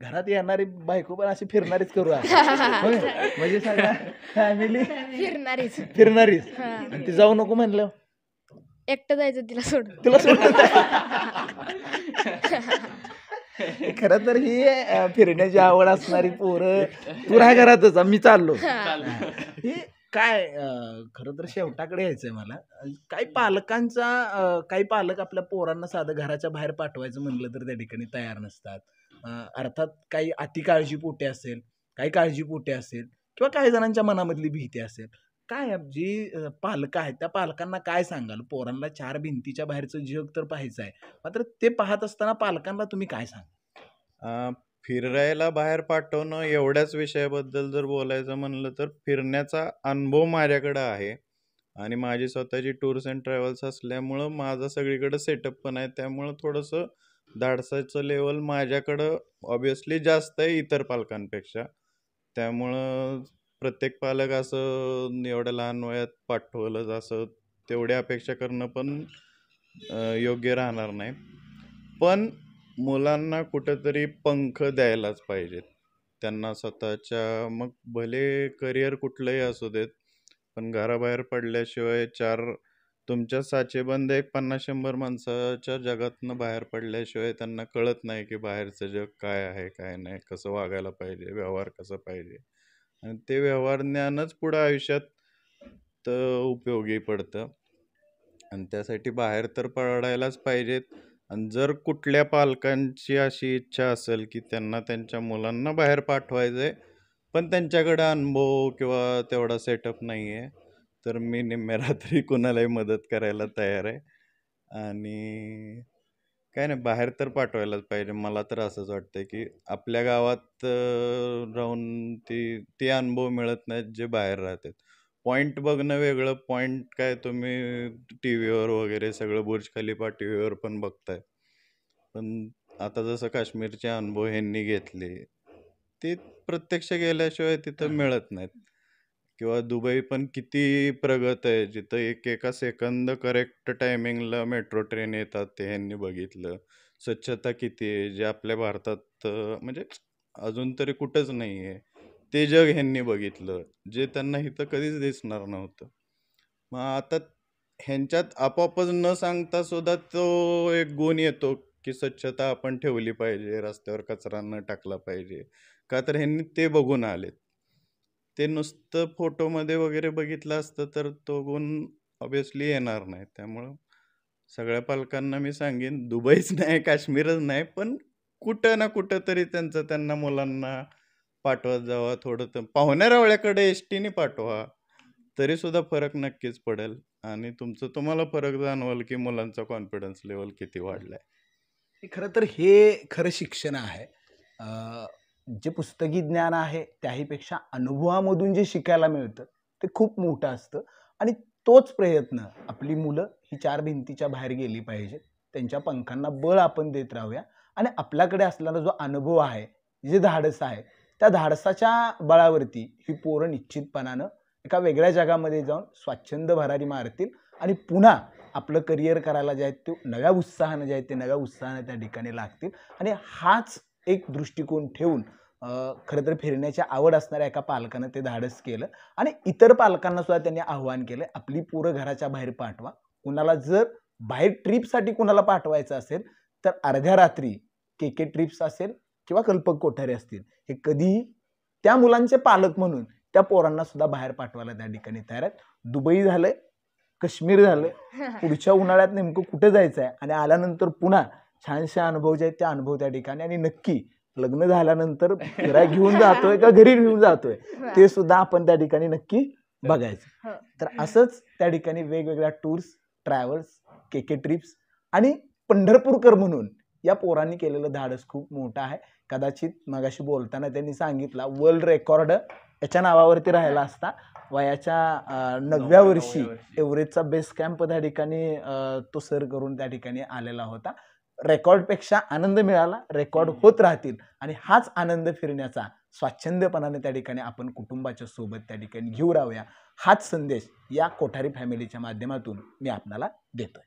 घरात येणारी बायको पण अशी फिरणारीच करू आता. होय? म्हणजे सगळ्या फॅमिली फिरणारीच. फिरणारीच. हा. आणि ती जाऊ नको म्हणलं एकटं जायचं तिला सोडून. तुला सोडून खरं तर ही फिरण्याची आवड असणारी पोरं तू राहा घरातच मी चाललो. हे काय खरं तर शेवटाकडे यायचंय मला. काही पालक आपल्या पोरांना साधं घराच्या बाहेर पाठवायचं म्हणलं तर त्या ठिकाणी तयार नसतात. अर्थात काही अति काळजीपोटी असेल, काही काळजीपोटी असेल किंवा काही जणांच्या मनामधली भीती असेल. काय जी पालकं आहेत त्या पालकांना काय सांगाल? पोरांना 4 भिंतीच्या बाहेरचं जग तर पाहायचं आहे, मात्र ते पाहत असताना पालकांना तुम्ही काय सांगाल? फिरायला बाहेर पाठवणं एवढ्याच विषयाबद्दल जर बोलायचं म्हणलं तर फिरण्याचा अनुभव माझ्याकडं आहे आणि माझी स्वतःची टूर्स अँड ट्रॅव्हल्स असल्यामुळं माझा सगळीकडं सेटअप पण आहे. त्यामुळं थोडंसं धाडसाचं लेवल माझ्याकडं ऑब्वियसली जास्त आहे इतर पालकांपेक्षा. त्यामुळं प्रत्येक पालक असं एवढ्या लहान वयात पाठवलं असं तेवढी अपेक्षा करणं पण योग्य राहणार नाही. पण मुलांना कुठंतरी पंख द्यायलाच पाहिजेत. त्यांना स्वतःच्या मग भले करिअर कुठलंही असू देत, पण घराबाहेर पडल्याशिवाय तुमच्या साचेबंद एक 50-100 माणसाच्या जगातनं बाहेर पडल्याशिवाय त्यांना कळत नाही की बाहेरचं जग काय आहे, काय नाही, कसं वागायला पाहिजे, व्यवहार कसं पाहिजे. आणि ते व्यवहार ज्ञानच पुढं आयुष्यात उपयोगी पडतं. आणि त्यासाठी बाहेर तर पडायलाच पाहिजेत. आणि जर कुठल्या पालकांची अशी इच्छा असेल की त्यांना त्यांच्या मुलांना बाहेर पाठवायचं आहे, पण त्यांच्याकडे अनुभव किंवा तेवढा सेटअप नाही आहे, तर मी निम्म्या रात्री कुणालाही मदत करायला तयार आहे. आणि काय नाही, बाहेर तर पाठवायलाच पाहिजे. मला तर असंच वाटतंय, की आपल्या गावात राहून ते अनुभव मिळत नाहीत जे बाहेर राहतात. पॉइंट बघणं वेगळं, पॉइंट काय तुम्ही टीव्हीवर वगैरे सगळं बुर्ज खलिफा टीव्हीवर पण बघताय. पण आता जसं काश्मीरचे अनुभव ह्यांनी घेतले, ते प्रत्यक्ष गेल्याशिवाय तिथं मिळत नाहीत. किंवा दुबई पण किती प्रगत आहे, जिथं एका सेकंद करेक्ट टायमिंगला मेट्रो ट्रेन येतात ते ह्यांनी बघितलं. स्वच्छता किती आहे, जे आपल्या भारतात म्हणजे अजून तरी कुठंच नाही आहे. ते जग ह्यांनी बघितलं, जे त्यांना इथं कधीच दिसणार नव्हतं. मग आता ह्यांच्यात आपोआपच न सांगता सुद्धा तो एक गुण येतो, की स्वच्छता आपण ठेवली पाहिजे, रस्त्यावर कचरा न टाकला पाहिजे. का तर ह्यांनी ते बघून आलेत. ते नुसतं फोटोमध्ये वगैरे बघितलं असतं तर तो गुण ऑब्विसली येणार नाही. त्यामुळं सगळ्या पालकांना मी सांगेन, दुबईच नाही, काश्मीरच नाही, पण कुठं ना कुठं तरी त्यांना मुलांना पाठवत जावा. थोडं तर पाहुण्यारावळ्याकडे एसटीने पाठवा, तरी सुद्धा फरक नक्कीच पडेल आणि तुम्हाला फरक जाणवल, की मुलांचा कॉन्फिडन्स लेवल किती वाढलाय. खरं तर हे खरं शिक्षण आहे. जे पुस्तकी ज्ञान आहे त्याहीपेक्षा अनुभवामधून जे शिकायला मिळतं ते खूप मोठं असतं आणि तोच प्रयत्न आपली मुलं ही चार भिंतीच्या बाहेर गेली पाहिजेत. त्यांच्या पंखांना बळ आपण देत राहूया आणि आपल्याकडे असलेला जो अनुभव आहे, जे धाडस आहे, त्या धाडसाच्या बळावरती ही पोरं निश्चितपणानं एका वेगळ्या जगामध्ये जाऊन स्वाच्छंद भरारी मारतील आणि पुन्हा आपलं करिअर करायला जे आहे ते नव्या उत्साहानं जे आहे ते नव्या उत्साहानं त्या ठिकाणी लागतील आणि हाच एक दृष्टिकोन ठेवून खरं तर फिरण्याची आवड असणाऱ्या एका पालकानं ते धाडस केलं आणि इतर पालकांना सुद्धा त्यांनी आव्हान केलं, आपली पोरं घराच्या बाहेर पाठवा. कुणाला जर बाहेर ट्रिपसाठी कुणाला पाठवायचं असेल तर अर्ध्या रात्री के ट्रिप्स असेल किंवा कल्पक कोठारे असतील, हे कधीही त्या मुलांचे पालक म्हणून त्या पोरांना सुद्धा बाहेर पाठवायला त्या ठिकाणी तयार आहेत. दुबई झालंय, काश्मीर झालं, पुढच्या उन्हाळ्यात नेमकं कुठं जायचं आहे आणि आल्यानंतर पुन्हा छानसे अनुभव जे आहेत ते अनुभव त्या ठिकाणी आणि नक्की लग्न झाल्यानंतर फिराय घेऊन जातोय का घरी घेऊन जातोय ते सुद्धा आपण त्या ठिकाणी नक्की बघायचं. तर असंच त्या ठिकाणी वेगवेगळ्या टूर्स, ट्रॅव्हल्स, के ट्रिप्स आणि पंढरपूरकर म्हणून या पोरांनी केलेलं धाडस खूप मोठं आहे. कदाचित मगाशी बोलताना त्यांनी सांगितला वर्ल्ड रेकॉर्ड याच्या नावावरती राहिला असता. वयाच्या 9व्या वर्षी एव्हरेजचा बेस कॅम्प त्या ठिकाणी तो सर करून त्या ठिकाणी आलेला होता. रेकॉर्डपेक्षा आनंद मिळाला, रेकॉर्ड होत राहतील आणि हाच आनंद फिरण्याचा स्वाच्छंद्यपणाने त्या ठिकाणी आपण कुटुंबाच्या सोबत त्या ठिकाणी घेऊ राहूया. हाच संदेश या कोठारी फॅमिलीच्या माध्यमातून मी आपल्याला देतोय.